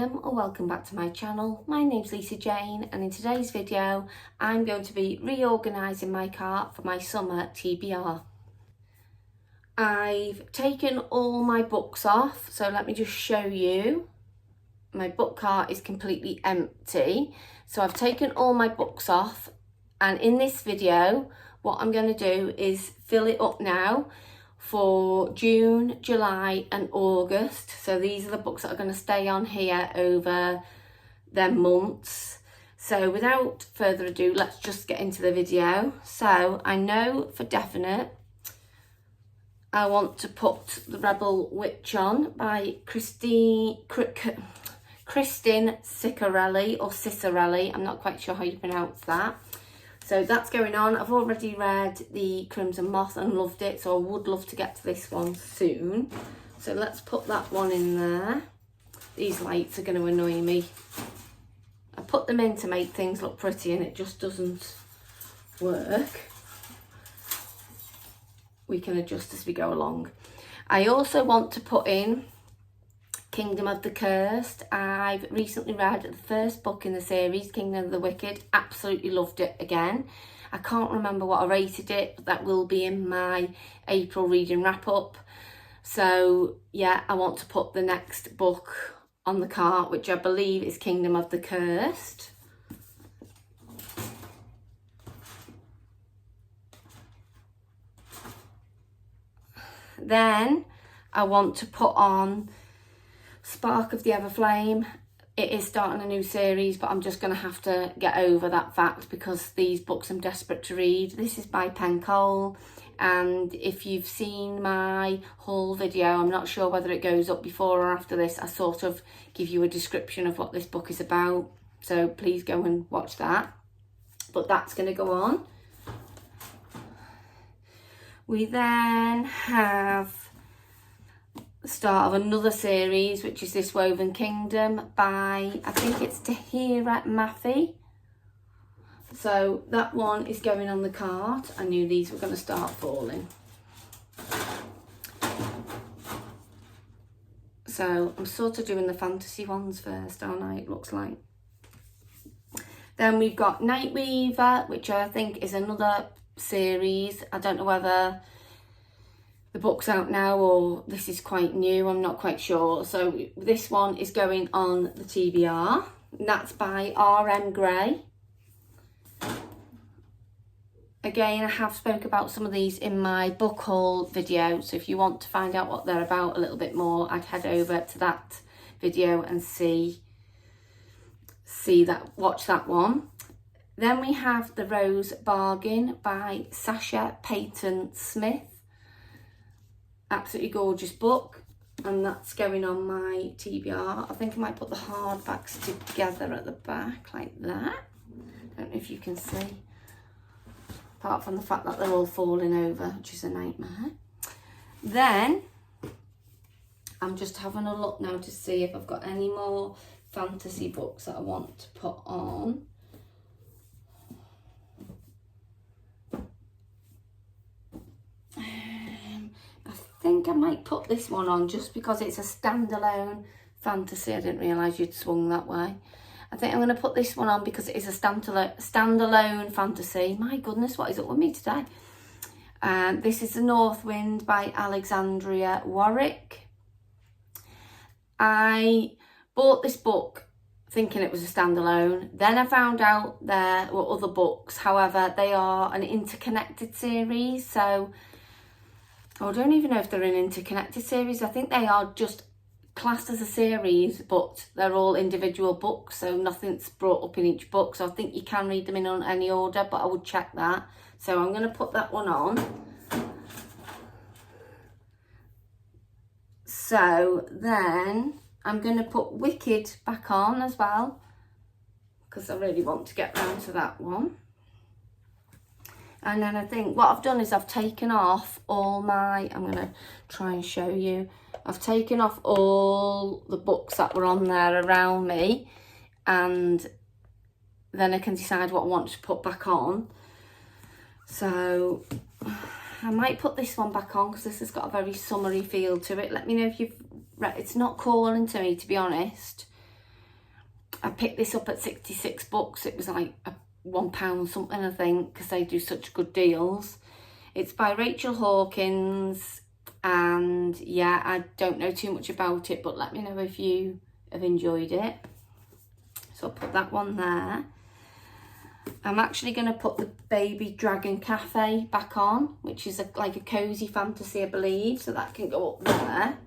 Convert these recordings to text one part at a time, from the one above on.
Welcome or welcome back to my channel. My name's Lisa Jane and in today's video I'm going to be reorganising my cart for my summer TBR. I've taken all my books off, so let me just show you. My book cart is completely empty, so I've taken all my books off, and in this video what I'm going to do is fill it up now for June, July and August. So these are the books that are going to stay on here over them months. So without further ado, let's just get into the video. So I know for definite I want to put The Rebel Witch on by Kristin Ciccarelli or Cicarelli. I'm not quite sure how you pronounce that. So that's going on. I've already read The Crimson Moth and loved it, so I would love to get to this one soon. So let's put that one in there. These lights are going to annoy me. I put them in to make things look pretty and it just doesn't work. We can adjust as we go along. I also want to put in Kingdom of the Cursed. I've recently read the first book in the series, Kingdom of the Wicked. Absolutely loved it again. I can't remember what I rated it, but that will be in my April reading wrap up. So yeah, I want to put the next book on the cart, which I believe is Kingdom of the Cursed. Then I want to put on Spark of the Everflame. It is starting a new series, but I'm just going to have to get over that fact because these books I'm desperate to read. This is by Cole, and if you've seen my haul video, I'm not sure whether it goes up before or after this, I sort of give you a description of what this book is about, so please go and watch that. But that's going to go on. We then have the start of another series, which is This Woven Kingdom by, I think it's Tahira Mafi. So that one is going on the cart. I knew these were going to start falling. So I'm sort of doing the fantasy ones first, aren't I? It looks like. Then we've got Nightweaver, which I think is another series. I don't know whether the book's out now or this is quite new, I'm not quite sure. So this one is going on the TBR, and that's by R.M. Gray. Again, I have spoke about some of these in my book haul video, so if you want to find out what they're about a little bit more, I'd head over to that video and watch that one. Then we have The Rose Bargain by Sasha Payton Smith. Absolutely gorgeous book, and that's going on my TBR. I think I might put the hardbacks together at the back like that. Don't know if you can see, apart from the fact that they're all falling over, which is a nightmare. Then I'm just having a look now to see if I've got any more fantasy books that I want to put on. I think I might put this one on just because it's a standalone fantasy. I didn't realise you'd swung that way. I think I'm going to put this one on because it is a standalone fantasy. My goodness, what is up with me today? This is The North Wind by Alexandria Warwick. I bought this book thinking it was a standalone. Then I found out there were other books. However, they are an interconnected series, so I don't even know if they're an interconnected series. I think they are just classed as a series, but they're all individual books, so nothing's brought up in each book. So I think you can read them in any order, but I would check that. So I'm going to put that one on. So then I'm going to put Wicked back on as well, because I really want to get round to that one. And then I think what I've done is I've taken off all my, I'm going to try and show you, I've taken off all the books that were on there around me, and then I can decide what I want to put back on. So I might put this one back on because this has got a very summery feel to it. Let me know if you've read. It's not calling to me, to be honest. I picked this up at 66 books. It was like £1 something, I think, because they do such good deals. It's by Rachel Hawkins, and yeah, I don't know too much about it, but let me know if you have enjoyed it. So I'll put that one there. I'm actually going to put the Baby Dragon Cafe back on, which is like a cozy fantasy, I believe, so that can go up there.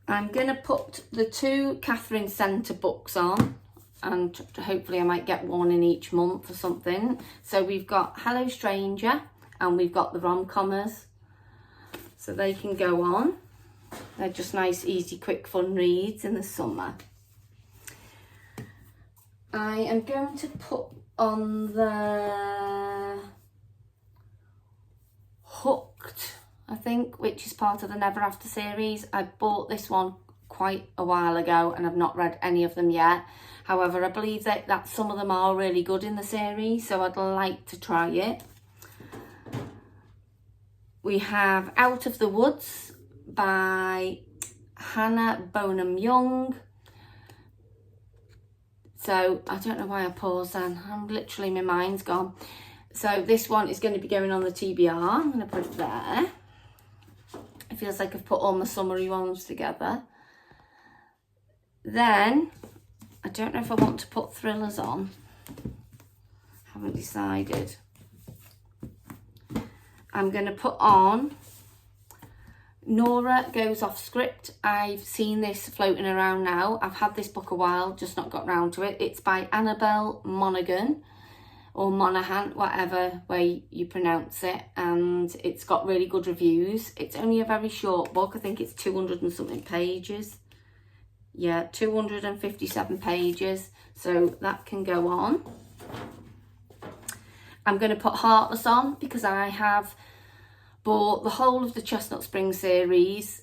I'm going to put the 2 Catherine Centre books on, and hopefully I might get one in each month or something. So we've got Hello Stranger, and we've got the rom-commers, so they can go on. They're just nice, easy, quick, fun reads in the summer. I am going to put on the Hooked, I think, which is part of the Never After series. I bought this one quite a while ago and I've not read any of them yet. However, I believe that some of them are really good in the series, so I'd like to try it. We have Out of the Woods by Hannah Bonham Young. So I don't know why I paused then. I'm literally, my mind's gone. So this one is going to be going on the TBR. I'm going to put it there. It feels like I've put all my summery ones together. Then, I don't know if I want to put thrillers on. Haven't decided. I'm going to put on Nora Goes Off Script. I've seen this floating around now. I've had this book a while, just not got round to it. It's by Annabelle Monaghan, or Monaghan, whatever way you pronounce it, and it's got really good reviews. It's only a very short book. I think it's 200 and something pages. Yeah, 257 pages, so that can go on. I'm going to put Heartless on because I have bought the whole of the Chestnut Spring series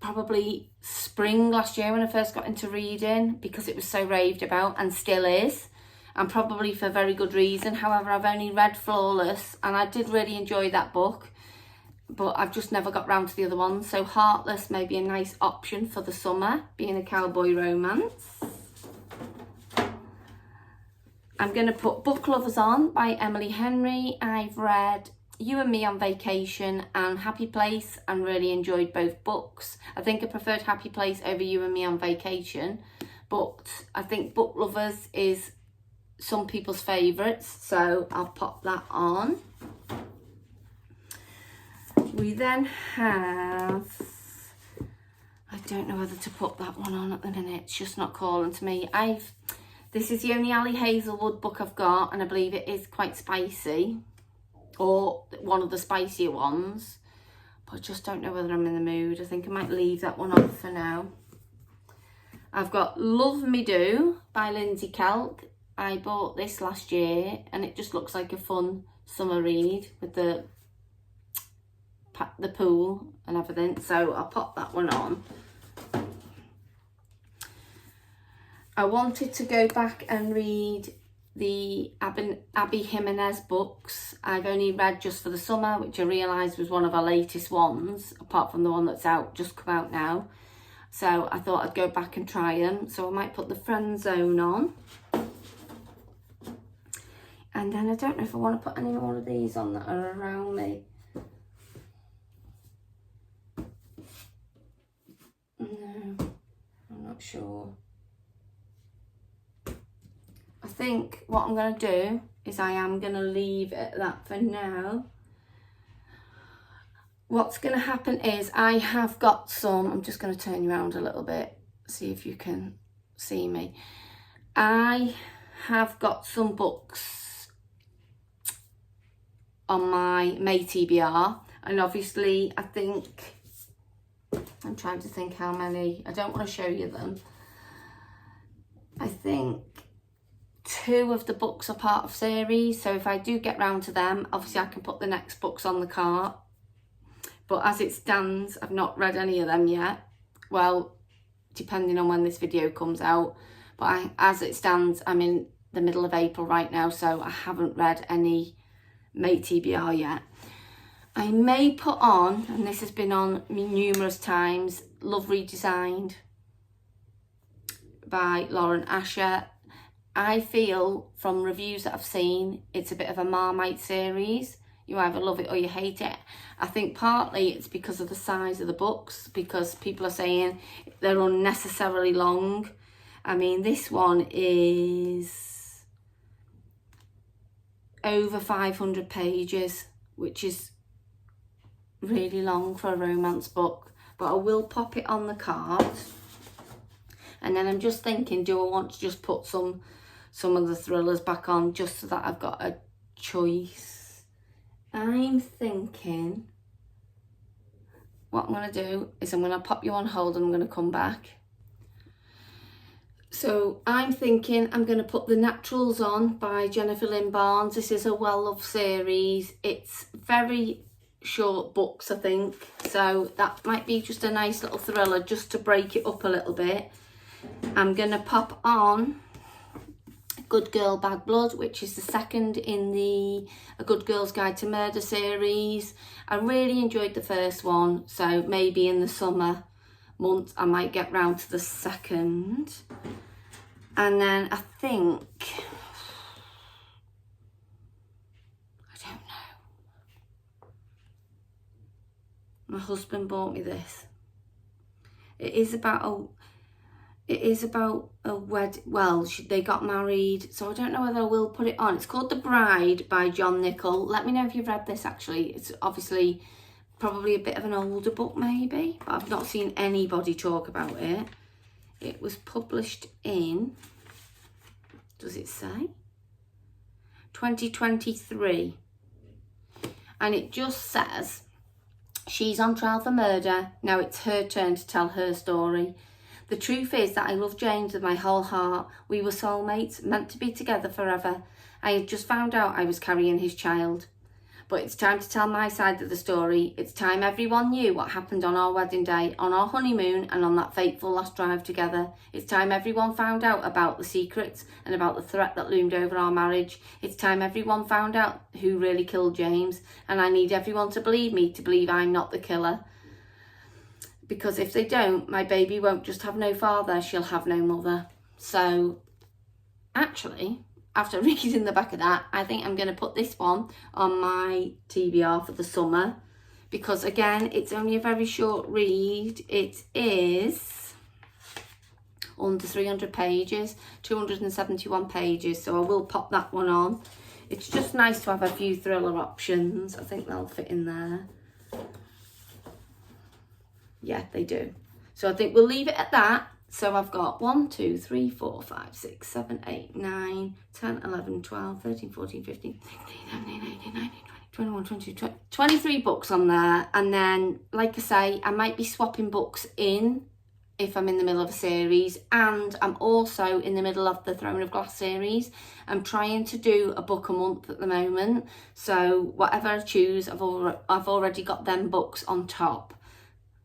probably spring last year when I first got into reading, because it was so raved about, and still is, and probably for very good reason. However, I've only read Flawless and I did really enjoy that book, but I've just never got round to the other ones. So Heartless may be a nice option for the summer, being a cowboy romance. I'm going to put Book Lovers on by Emily Henry. I've read You and Me on Vacation and Happy Place and really enjoyed both books. I think I preferred Happy Place over You and Me on Vacation, but I think Book Lovers is some people's favourites, so I'll pop that on. We then have, I don't know whether to put that one on at the minute, it's just not calling to me. This is the only Ali Hazelwood book I've got, and I believe it is quite spicy, or one of the spicier ones, but I just don't know whether I'm in the mood. I think I might leave that one off for now. I've got Love Me Do by Lindsay Kelk. I bought this last year and it just looks like a fun summer read with the pool and everything, so I'll pop that one on. I wanted to go back and read the Abby Jimenez books. I've only read Just for the Summer, which I realised was one of our latest ones, apart from the one that's just come out now. So I thought I'd go back and try them. So I might put The Friend Zone on. And then I don't know if I want to put any more of these on that are around me. No, I'm not sure. I think what I'm going to do is I am going to leave it at that for now. What's going to happen is I have got some, I'm just going to turn you around a little bit, see if you can see me. I have got some books on my May TBR, and obviously I think, I'm trying to think how many, I don't want to show you them. I think 2 of the books are part of series, so if I do get round to them, obviously I can put the next books on the cart. But as it stands, I've not read any of them yet. Well, depending on when this video comes out. But as it stands, I'm in the middle of April right now, so I haven't read any May TBR yet. I may put on, and this has been on me numerous times, Love Redesigned. by Lauren Asher. I feel from reviews that I've seen, it's a bit of a Marmite series. You either love it or you hate it. I think partly it's because of the size of the books, because people are saying they're unnecessarily long. I mean, this one is over 500 pages, which is really long for a romance book. But I will pop it on the card. And then I'm just thinking, do I want to just put some of the thrillers back on just so that I've got a choice? I'm thinking what I'm going to do is I'm going to pop you on hold and I'm going to come back. So I'm thinking I'm going to put The Naturals on by Jennifer Lynn Barnes. This is a well-loved series. It's very short books, I think. So that might be just a nice little thriller just to break it up a little bit. I'm going to pop on Good Girl, Bad Blood, which is the second in the A Good Girl's Guide to Murder series. I really enjoyed the first one, so maybe in the summer months I might get round to the second. And then I think, I don't know, my husband bought me this. It is about a wedding. Well, they got married, so I don't know whether I will put it on. It's called The Bride by John Nichol. Let me know if you've read this, actually. It's obviously probably a bit of an older book, maybe, but I've not seen anybody talk about it. It was published in, does it say? 2023. And it just says, she's on trial for murder. Now it's her turn to tell her story. The truth is that I love James with my whole heart. We were soulmates, meant to be together forever. I had just found out I was carrying his child. But it's time to tell my side of the story. It's time everyone knew what happened on our wedding day, on our honeymoon, and on that fateful last drive together. It's time everyone found out about the secrets and about the threat that loomed over our marriage. It's time everyone found out who really killed James. And I need everyone to believe me, to believe I'm not the killer. Because if they don't, my baby won't just have no father, she'll have no mother. So, actually, after reading the back of that, I think I'm going to put this one on my TBR for the summer. Because, again, it's only a very short read. It is under 300 pages, 271 pages. So I will pop that one on. It's just nice to have a few thriller options. I think they'll fit in there. Yeah, they do. So I think we'll leave it at that. So I've got 1, 2, 3, 4, 5, 6, 7, 8, 9, 10, 11, 12, 13, 14, 15, 16, 17, 18, 19, 20, 21, 22, 23 books on there. And then, like I say, I might be swapping books in if I'm in the middle of a series. And I'm also in the middle of the Throne of Glass series. I'm trying to do a book a month at the moment. So whatever I choose, I've already got them books on top.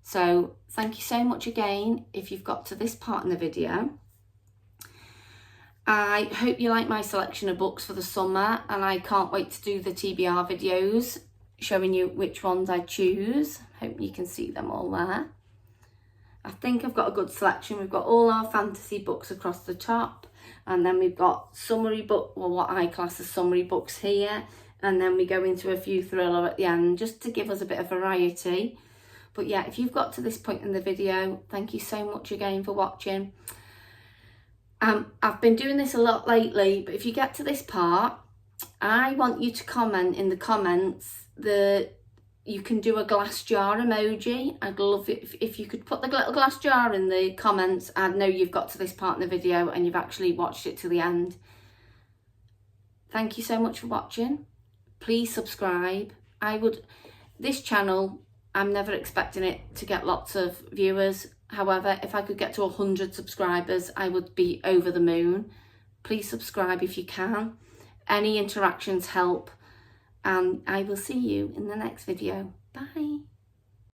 So thank you so much again if you've got to this part in the video. I hope you like my selection of books for the summer, and I can't wait to do the TBR videos showing you which ones I choose. Hope you can see them all there. I think I've got a good selection. We've got all our fantasy books across the top, and then we've got summary book, well, what I class as summary books here, and then we go into a few thriller at the end just to give us a bit of variety. But yeah, if you've got to this point in the video, thank you so much again for watching. I've been doing this a lot lately, but if you get to this part, I want you to comment in the comments that you can do a glass jar emoji. I'd love it if you could put the little glass jar in the comments. I'd know you've got to this part in the video and you've actually watched it to the end. Thank you so much for watching. Please subscribe. This channel, I'm never expecting it to get lots of viewers. However, if I could get to 100 subscribers, I would be over the moon. Please subscribe if you can. Any interactions help. And I will see you in the next video. Bye.